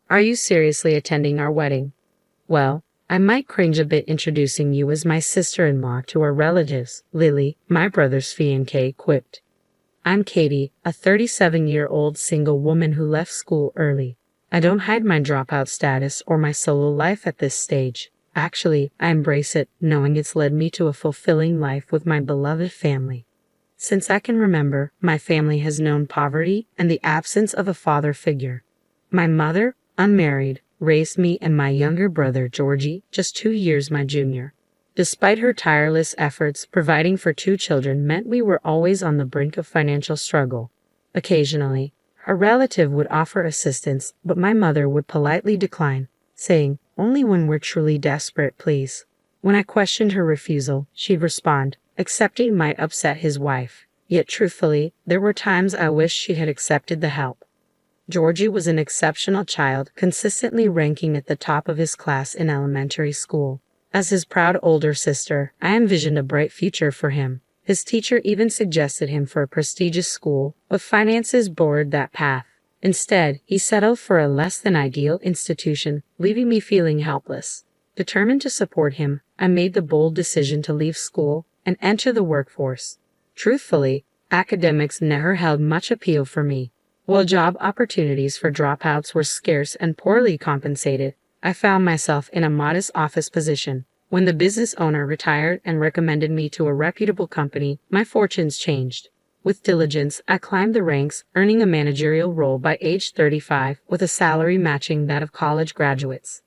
Are you seriously attending our wedding? Well, I might cringe a bit introducing you as my sister-in-law to our relatives, Lily, my brother's fiancée, quipped. I'm Katie, a 37-year-old single woman who left school early. I don't hide my dropout status or my solo life at this stage. Actually, I embrace it, knowing it's led me to a fulfilling life with my beloved family. Since I can remember, my family has known poverty and the absence of a father figure. My mother, unmarried, raised me and my younger brother, Georgie, just 2 years my junior. Despite her tireless efforts, providing for 2 children meant we were always on the brink of financial struggle. Occasionally, a relative would offer assistance, but my mother would politely decline, saying, "Only when we're truly desperate, please." When I questioned her refusal, she'd respond, "Accepting might upset his wife." Yet truthfully, there were times I wished she had accepted the help. Georgie was an exceptional child, consistently ranking at the top of his class in elementary school. As his proud older sister, I envisioned a bright future for him. His teacher even suggested him for a prestigious school, but finances barred that path. Instead, he settled for a less-than-ideal institution, leaving me feeling helpless. Determined to support him, I made the bold decision to leave school and enter the workforce. Truthfully, academics never held much appeal for me. While job opportunities for dropouts were scarce and poorly compensated, I found myself in a modest office position. When the business owner retired and recommended me to a reputable company, my fortunes changed. With diligence, I climbed the ranks, earning a managerial role by age 35 with a salary matching that of college graduates.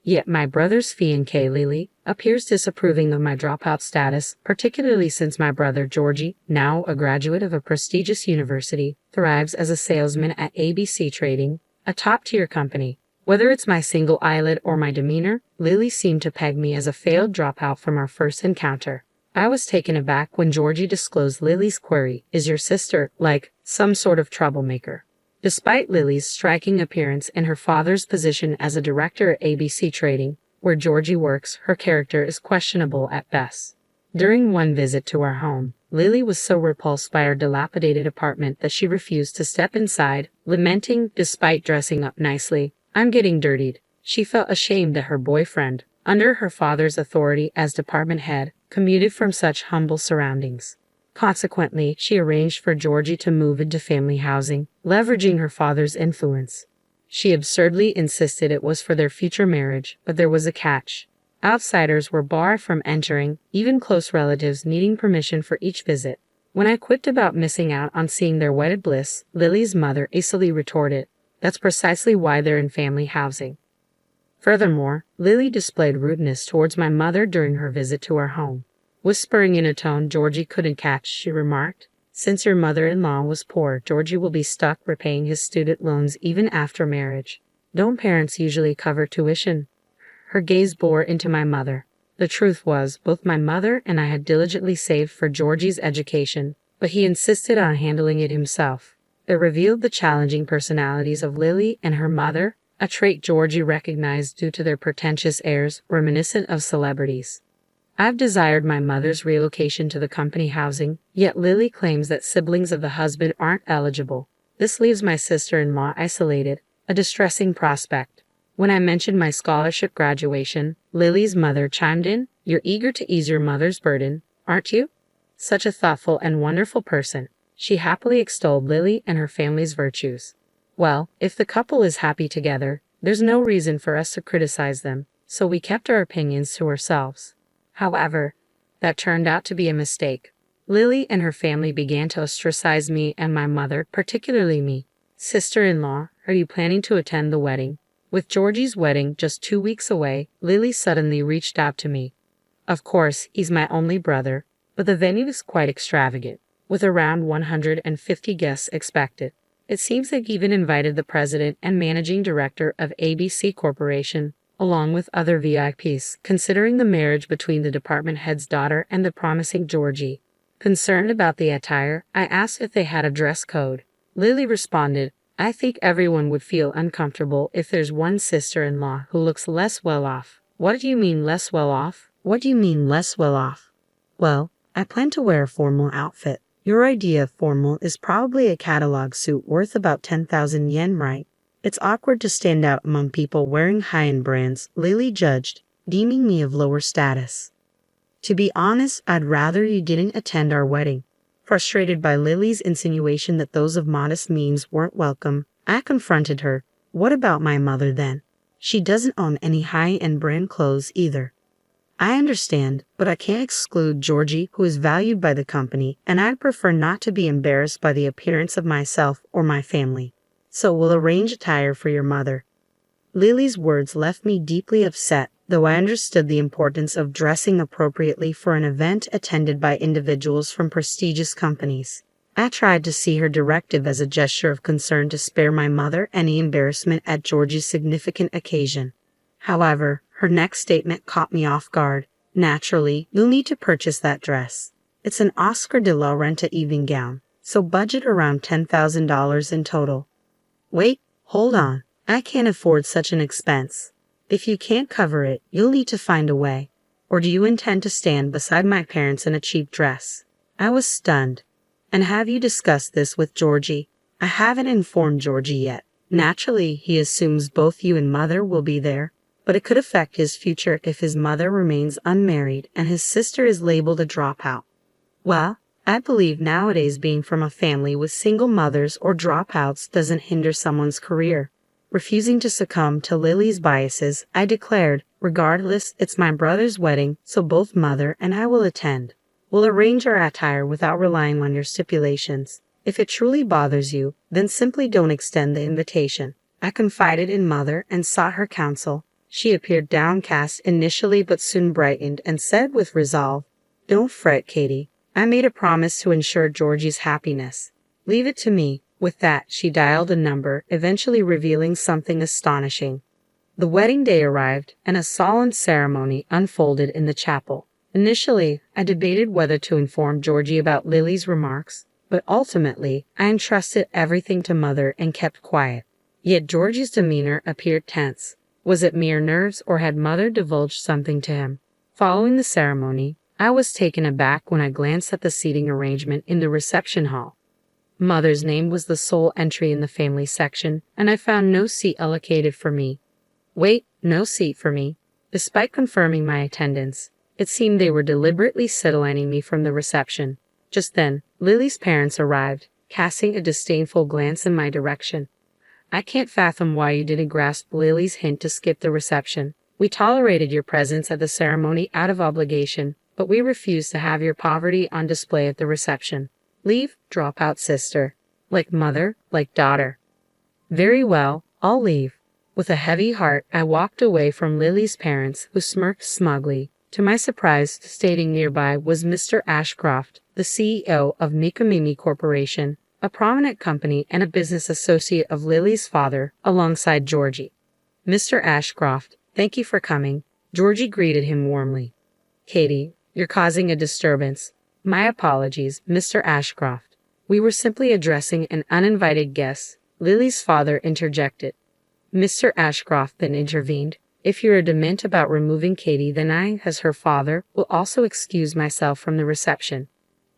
Yet my brother's fiancée, Lily, appears disapproving of my dropout status, particularly since my brother Georgie, now a graduate of a prestigious university, thrives as a salesman at ABC Trading, a top-tier company. Whether it's my single eyelid or my demeanor, Lily seemed to peg me as a failed dropout from our first encounter. I was taken aback when Georgie disclosed Lily's query, "Is your sister, like, some sort of troublemaker?" Despite Lily's striking appearance and her father's position as a director at ABC Trading, where Georgie works, her character is questionable at best. During one visit to our home, Lily was so repulsed by our dilapidated apartment that she refused to step inside, lamenting, despite dressing up nicely, "I'm getting dirtied." She felt ashamed that her boyfriend, under her father's authority as department head, commuted from such humble surroundings. Consequently, she arranged for Georgie to move into family housing, leveraging her father's influence. She absurdly insisted it was for their future marriage, but there was a catch. Outsiders were barred from entering, even close relatives needing permission for each visit. When I quipped about missing out on seeing their wedded bliss, Lily's mother acily retorted, "That's precisely why they're in family housing." Furthermore, Lily displayed rudeness towards my mother during her visit to our home. Whispering in a tone Georgie couldn't catch, she remarked, "Since your mother-in-law was poor, Georgie will be stuck repaying his student loans even after marriage. Don't parents usually cover tuition?" Her gaze bore into my mother. The truth was, both my mother and I had diligently saved for Georgie's education, but he insisted on handling it himself. It revealed the challenging personalities of Lily and her mother, a trait Georgie recognized due to their pretentious airs reminiscent of celebrities. I've desired my mother's relocation to the company housing, yet Lily claims that siblings of the husband aren't eligible. This leaves my sister-in-law isolated, a distressing prospect. When I mentioned my scholarship graduation, Lily's mother chimed in, "You're eager to ease your mother's burden, aren't you?" Such a thoughtful and wonderful person. She happily extolled Lily and her family's virtues. Well, if the couple is happy together, there's no reason for us to criticize them, so we kept our opinions to ourselves. However, that turned out to be a mistake. Lily and her family began to ostracize me and my mother, particularly me. "Sister-in-law, are you planning to attend the wedding?" With Georgie's wedding just 2 weeks away, Lily suddenly reached out to me. Of course, he's my only brother, but the venue is quite extravagant, with around 150 guests expected. It seems they've even invited the president and managing director of ABC Corporation, along with other VIPs, considering the marriage between the department head's daughter and the promising Georgie. Concerned about the attire, I asked if they had a dress code. Lily responded, "I think everyone would feel uncomfortable if there's one sister-in-law who looks less well off." "What do you mean less well off? What do you mean less well off?" "Well, I plan to wear a formal outfit. Your idea of formal is probably a catalog suit worth about 10,000 yen, right? It's awkward to stand out among people wearing high-end brands, Lily judged, deeming me of lower status. To be honest, I'd rather you didn't attend our wedding. Frustrated by Lily's insinuation that those of modest means weren't welcome, I confronted her. What about my mother then? She doesn't own any high-end brand clothes either. I understand, but I can't exclude Georgie, who is valued by the company, and I'd prefer not to be embarrassed by the appearance of myself or my family. So we'll arrange attire for your mother. Lily's words left me deeply upset, though I understood the importance of dressing appropriately for an event attended by individuals from prestigious companies. I tried to see her directive as a gesture of concern to spare my mother any embarrassment at Georgie's significant occasion. However, her next statement caught me off guard. Naturally, you'll need to purchase that dress. It's an Oscar de la Renta evening gown, so budget around $10,000 in total. Wait, hold on. I can't afford such an expense. If you can't cover it, you'll need to find a way. Or do you intend to stand beside my parents in a cheap dress? I was stunned. And have you discussed this with Georgie? I haven't informed Georgie yet. Naturally, he assumes both you and mother will be there, but it could affect his future if his mother remains unmarried and his sister is labeled a dropout. Well, I believe nowadays being from a family with single mothers or dropouts doesn't hinder someone's career. Refusing to succumb to Lily's biases, I declared, regardless, it's my brother's wedding, so both mother and I will attend. We'll arrange our attire without relying on your stipulations. If it truly bothers you, then simply don't extend the invitation. I confided in mother and sought her counsel. She appeared downcast initially but soon brightened and said with resolve, "Don't fret, Katie. I made a promise to ensure Georgie's happiness. Leave it to me." With that, she dialed a number, eventually revealing something astonishing. The wedding day arrived, and a solemn ceremony unfolded in the chapel. Initially, I debated whether to inform Georgie about Lily's remarks, but ultimately, I entrusted everything to mother and kept quiet. Yet Georgie's demeanor appeared tense. Was it mere nerves, or had mother divulged something to him? Following the ceremony, I was taken aback when I glanced at the seating arrangement in the reception hall. Mother's name was the sole entry in the family section, and I found no seat allocated for me. Wait, no seat for me. Despite confirming my attendance, it seemed they were deliberately sidelining me from the reception. Just then, Lily's parents arrived, casting a disdainful glance in my direction. I can't fathom why you didn't grasp Lily's hint to skip the reception. We tolerated your presence at the ceremony out of obligation, but we refuse to have your poverty on display at the reception. Leave, dropout sister. Like mother, like daughter. Very well, I'll leave. With a heavy heart, I walked away from Lily's parents, who smirked smugly. To my surprise, standing nearby was Mr. Ashcroft, the CEO of Nikamimi Corporation, a prominent company and a business associate of Lily's father, alongside Georgie. Mr. Ashcroft, thank you for coming. Georgie greeted him warmly. Katie, you're causing a disturbance. My apologies, Mr. Ashcroft. We were simply addressing an uninvited guest, Lily's father interjected. Mr. Ashcroft then intervened. If you're adamant about removing Katie, then I, as her father, will also excuse myself from the reception.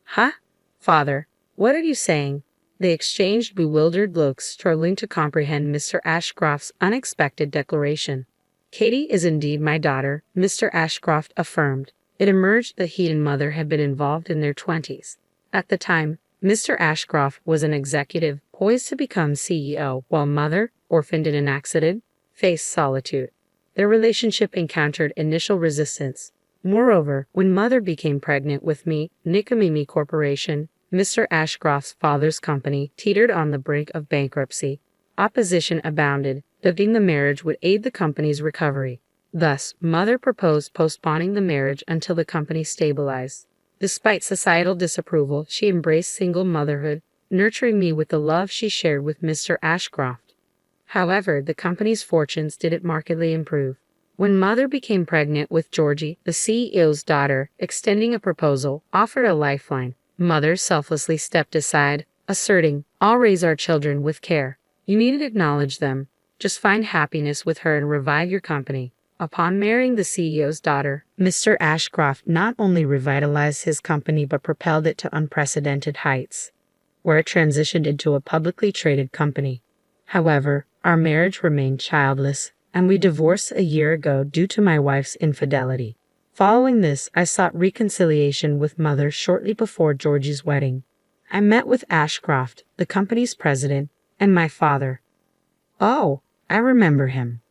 Huh? Father, what are you saying? They exchanged bewildered looks, struggling to comprehend Mr. Ashcroft's unexpected declaration. Katie is indeed my daughter, Mr. Ashcroft affirmed. It emerged that he and mother had been involved in their 20s. At the time, Mr. Ashcroft was an executive poised to become CEO, while mother, orphaned in an accident, faced solitude. Their relationship encountered initial resistance. Moreover, when mother became pregnant with me, Nikamimi Corporation, Mr. Ashcroft's father's company, teetered on the brink of bankruptcy. Opposition abounded, thinking the marriage would aid the company's recovery. Thus, mother proposed postponing the marriage until the company stabilized. Despite societal disapproval, she embraced single motherhood, nurturing me with the love she shared with Mr. Ashcroft. However, the company's fortunes didn't markedly improve. When mother became pregnant with Georgie, the CEO's daughter, extending a proposal, offered a lifeline. Mother selflessly stepped aside, asserting, "I'll raise our children with care. You needn't acknowledge them. Just find happiness with her and revive your company." Upon marrying the CEO's daughter, Mr. Ashcroft not only revitalized his company but propelled it to unprecedented heights, where it transitioned into a publicly traded company. However, Our marriage remained childless, and we divorced a year ago due to my wife's infidelity. Following this, I sought reconciliation with Mother shortly before Georgie's wedding. I met with Ashcroft, the company's president, and my father. Oh, I remember him.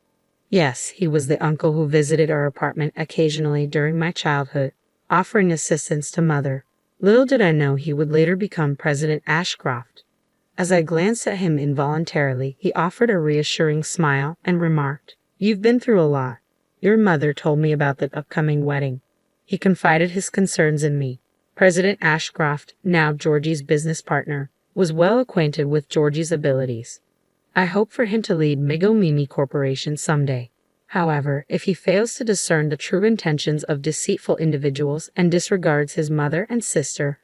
Yes, he was the uncle who visited our apartment occasionally during my childhood, offering assistance to Mother. Little did I know he would later become President Ashcroft. As I glanced at him involuntarily, he offered a reassuring smile and remarked, "You've been through a lot. Your mother told me about the upcoming wedding." He confided his concerns in me. President Ashcroft, now Georgie's business partner, was well acquainted with Georgie's abilities. I hope for him to lead Mimi Corporation someday. However, if he fails to discern the true intentions of deceitful individuals and disregards his mother and sister,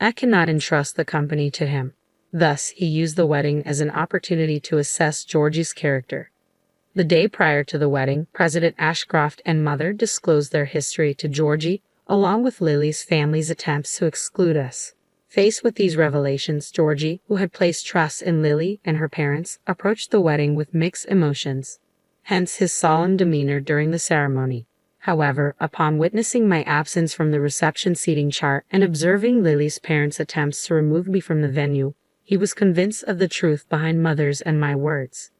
I cannot entrust the company to him. Thus, he used the wedding as an opportunity to assess Georgie's character. The day prior to the wedding, President Ashcroft and Mother disclosed their history to Georgie, along with Lily's family's attempts to exclude us. Faced with these revelations, Georgie, who had placed trust in Lily and her parents, approached the wedding with mixed emotions. Hence his solemn demeanor during the ceremony. However, upon witnessing my absence from the reception seating chart and observing Lily's parents' attempts to remove me from the venue, he was convinced of the truth behind Mother's and my words.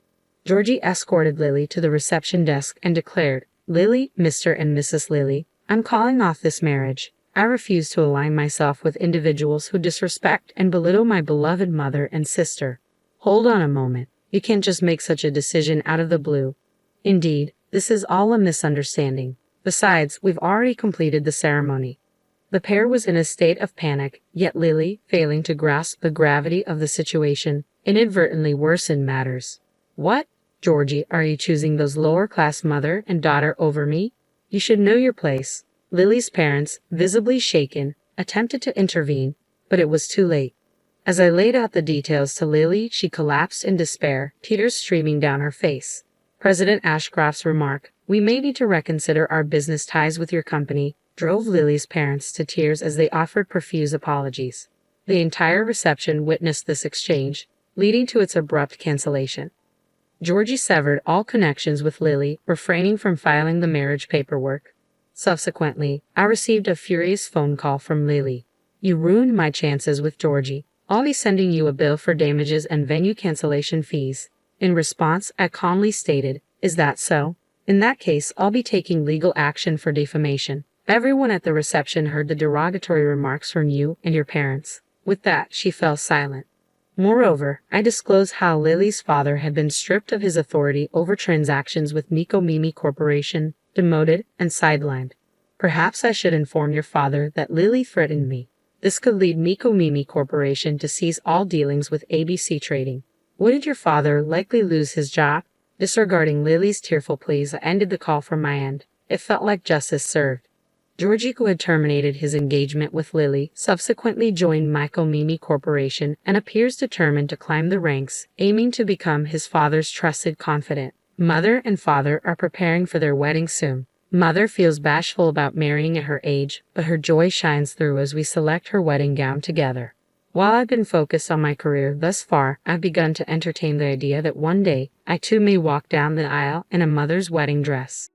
Georgie escorted Lily to the reception desk and declared, "Lily, Mr. and Mrs. Lily, I'm calling off this marriage. I refuse to align myself with individuals who disrespect and belittle my beloved mother and sister." Hold on a moment. You can't just make such a decision out of the blue. Indeed, this is all a misunderstanding. Besides, we've already completed the ceremony. The pair was in a state of panic, yet Lily, failing to grasp the gravity of the situation, inadvertently worsened matters. "What? Georgie, are you choosing those lower-class mother and daughter over me? You should know your place." Lily's parents, visibly shaken, attempted to intervene, but it was too late. As I laid out the details to Lily, she collapsed in despair, tears streaming down her face. President Ashcroft's remark, "We may need to reconsider our business ties with your company," drove Lily's parents to tears as they offered profuse apologies. The entire reception witnessed this exchange, leading to its abrupt cancellation. Georgie severed all connections with Lily, refraining from filing the marriage paperwork. Subsequently, I received a furious phone call from Lily. "You ruined my chances with Georgie. I'll be sending you a bill for damages and venue cancellation fees." In response, I calmly stated, "Is that so? In that case, I'll be taking legal action for defamation." Everyone at the reception heard the derogatory remarks from you and your parents. With that, she fell silent. Moreover, I disclosed how Lily's father had been stripped of his authority over transactions with Mimi Corporation, demoted, and sidelined. "Perhaps I should inform your father that Lily threatened me. This could lead Mimi Corporation to cease all dealings with ABC Trading. Wouldn't your father likely lose his job?" Disregarding Lily's tearful pleas, I ended the call from my end. It felt like justice served. Georgie, who had terminated his engagement with Lily, subsequently joined Mimi Corporation and appears determined to climb the ranks, aiming to become his father's trusted confidant. Mother and father are preparing for their wedding soon. Mother feels bashful about marrying at her age, but her joy shines through as we select her wedding gown together. While I've been focused on my career thus far, I've begun to entertain the idea that one day I too may walk down the aisle in a mother's wedding dress.